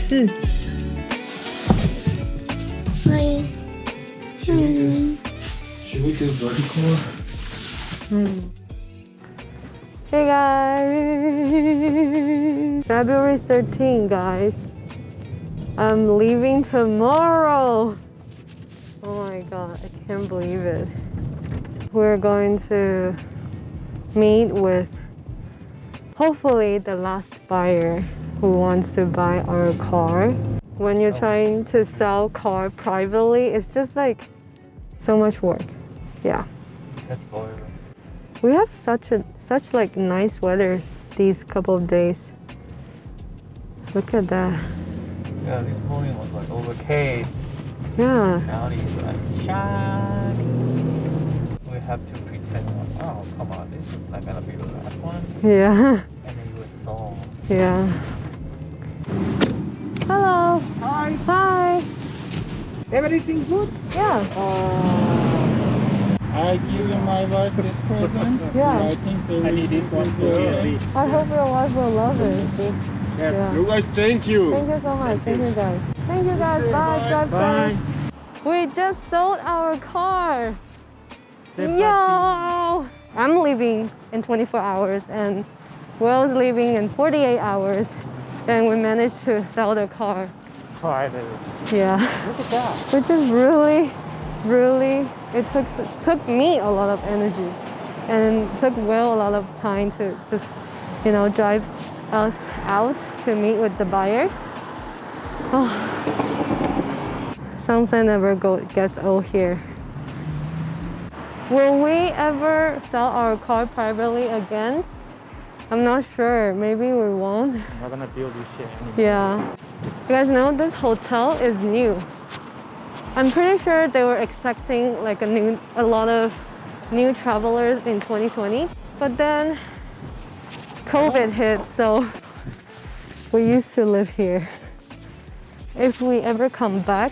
事。Hi. Should we do vertical? Hey guys! February 13, guys. I'm leaving tomorrow. Oh my god, I can't believe it. We're going to meet with hopefully the last buyer who wants to buy our car. When you're trying to sell car privately, it's just like so much work. Yeah. That's boring. We have such like nice weather these couple of days. Look at that. Yeah, this morning was like overcast. Yeah. Now it's like shiny. We have to pretend like, oh, come on, this is not gonna be the last one. Yeah. And then you saw. Yeah. Hello. Hi, Hi. everything good? Yeah. I give you my wife this present. Yeah. I think so. I need this one for you. I hope your wife will love it. Yes. Yeah. You guys, thank you. Thank you so much. Thank you guys. Thank you guys. Bye. Drive Bye. safe. We just sold our car. Yo! I'm leaving in 24 hours and Will's leaving in 48 hours. And we managed to sell the car. Private. Yeah. Look at that. Which is really, it took me a lot of energy. And it took Will a lot of time to just, drive us out to meet with the buyer. Oh. Sunset never gets old here. Will we ever sell our car privately again? I'm not sure. Maybe we won't. I'm not gonna build this shit anymore. Yeah. You guys know this hotel is new. I'm pretty sure they were expecting like a lot of new travelers in 2020, but then COVID hit, so we used to live here. If we ever come back,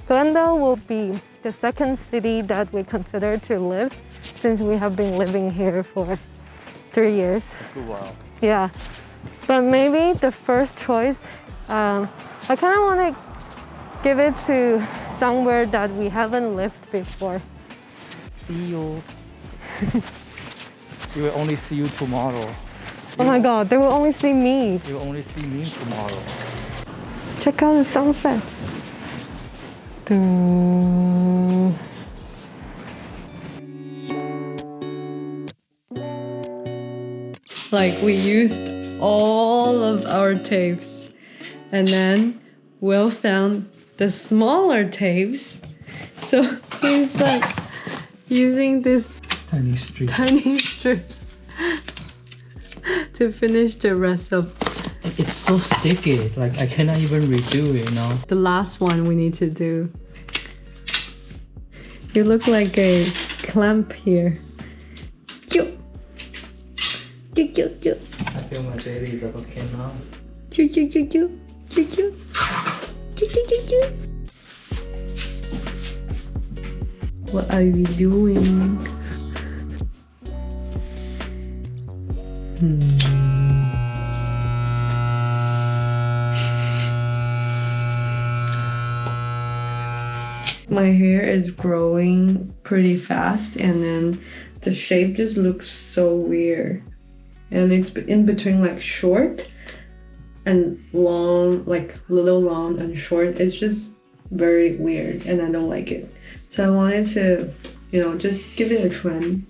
Glendale will be the second city that we consider to live since we have been living here for 3 years. Wow. Yeah, but maybe the first choice, I kind of want to give it to somewhere that we haven't lived before. See you. We will only see you tomorrow. Oh my god, they will only see me. You will only see me tomorrow. Check out the sunset. Dun. Like we used all of our tapes and then Will found the smaller tapes. So he's like using these Tiny street. tiny strips to finish the rest of It's so sticky. Like I cannot even redo it, the last one we need to do. You look like a clamp here. Cute. Cute, cute, cute. I feel my baby is about to come out. Cute, cute, cute, cute. Cute, cute. Cute, cute, cute, cute. What are we doing? My hair is growing pretty fast and then the shape just looks so weird. And it's in between like short and long, like little long and short. It's just very weird and I don't like it. So I wanted to, just give it a trim.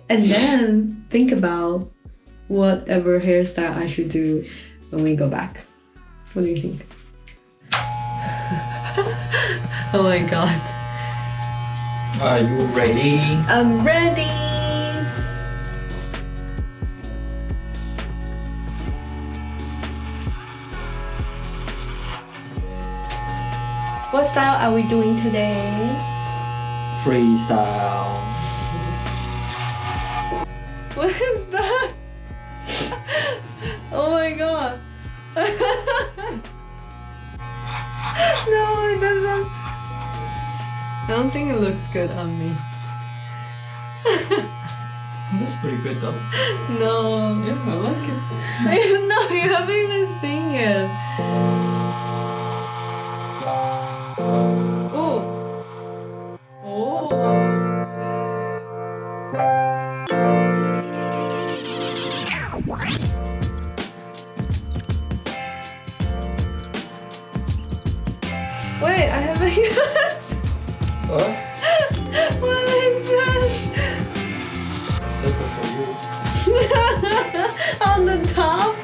And then think about whatever hairstyle I should do when we go back. What do you think? Oh my god. Are you ready? I'm ready! What style are we doing today? Freestyle. What is that? Oh my god. No, it doesn't. I don't think it looks good on me. That's pretty good though. No. Yeah, I like it. No, you haven't even seen it. Oh. Oh. Wait, I haven't yet. What? What is that? Circle for you. On the top?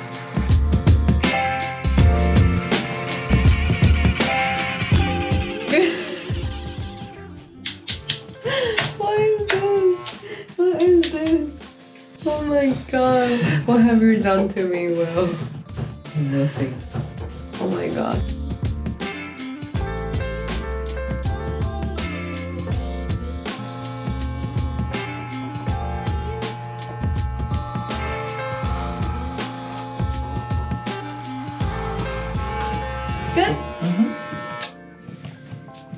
What is this? What is this? Oh my god. What have you done to me, Will? Nothing. Oh my god. Good?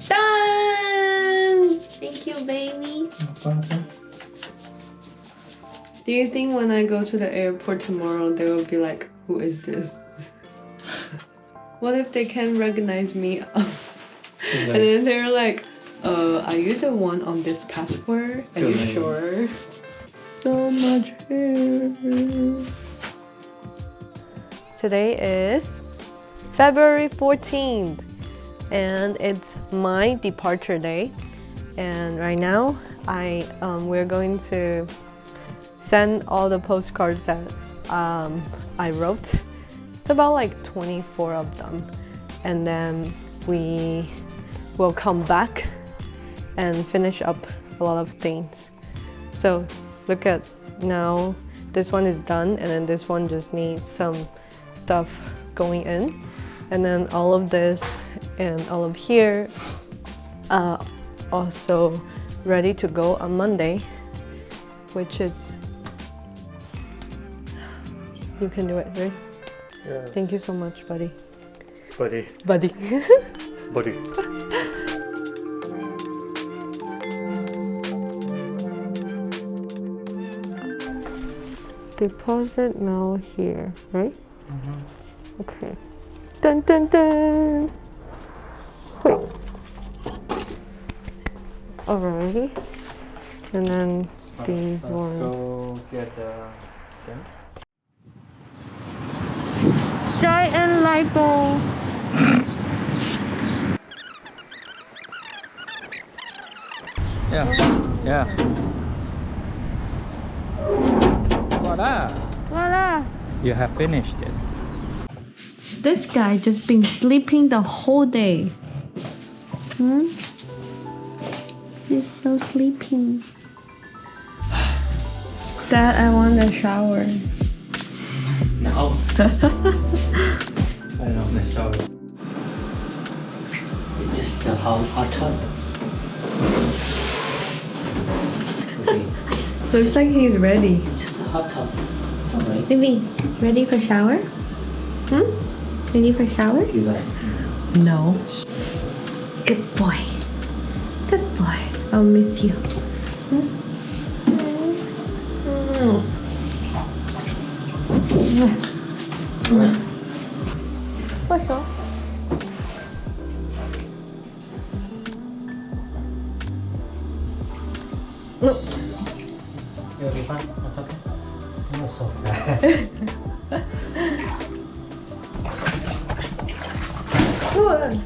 Done! Thank you, baby. Do you think when I go to the airport tomorrow, they will be like, who is this? What if they can't recognize me? And then they're like, are you the one on this passport? Are you sure? So much hair. Today is February 14th and it's my departure day, and right now we're going to send all the postcards that I wrote. It's about like 24 of them, and then we will come back and finish up a lot of things. So look at now, this one is done, and then this one just needs some stuff going in. And then all of this and all of here also ready to go on Monday, which is, you can do it, right? Yeah. Thank you so much, buddy. Buddy. Buddy. Buddy. Deposit now here, right? Okay. Dun dun dun! Wait. Alrighty. And then these ones. Go get the stamp. Giant lipo. Yeah. Yeah. Voila! Voila! You have finished it. This guy just been sleeping the whole day. He's so sleepy. Dad, I want a shower. No. I don't want to shower. It's just the hot tub. Okay, Looks like he's ready. it's just a hot tub. Alright. Baby, ready for shower? Ready for shower? You like? No. Good boy. Good boy. I'll miss you. What's wrong? No. You'll be fine. That's okay. You're so fat. Good.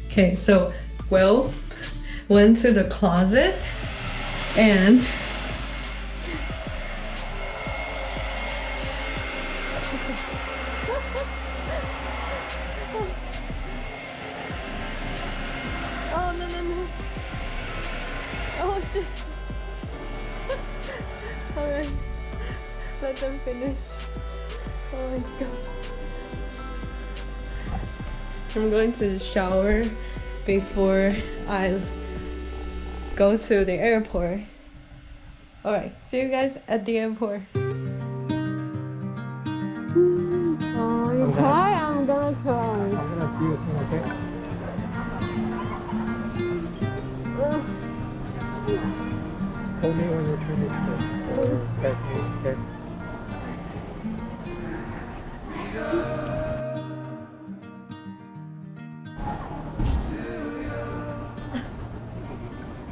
Okay, so Will went to the closet and Alright, let them finish. Oh my god. I'm going to shower before I go to the airport. Alright, see you guys at the airport. Oh, you cry? I'm gonna cry. I'm gonna see you soon, okay? Call me when you finish this. Text me, okay?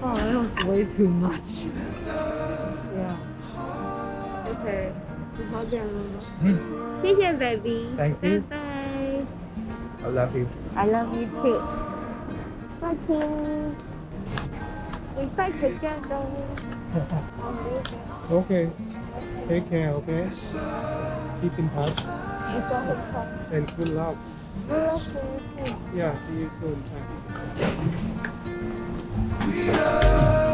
Oh, that was way too much. Yeah. Okay. 好点了吗？谢谢 baby. Thank you. Bye bye. I love you. I love you too. 再见。你快回家喽。Okay. Take care, okay? Keep in touch. And good luck. Yeah, see you soon. Bye.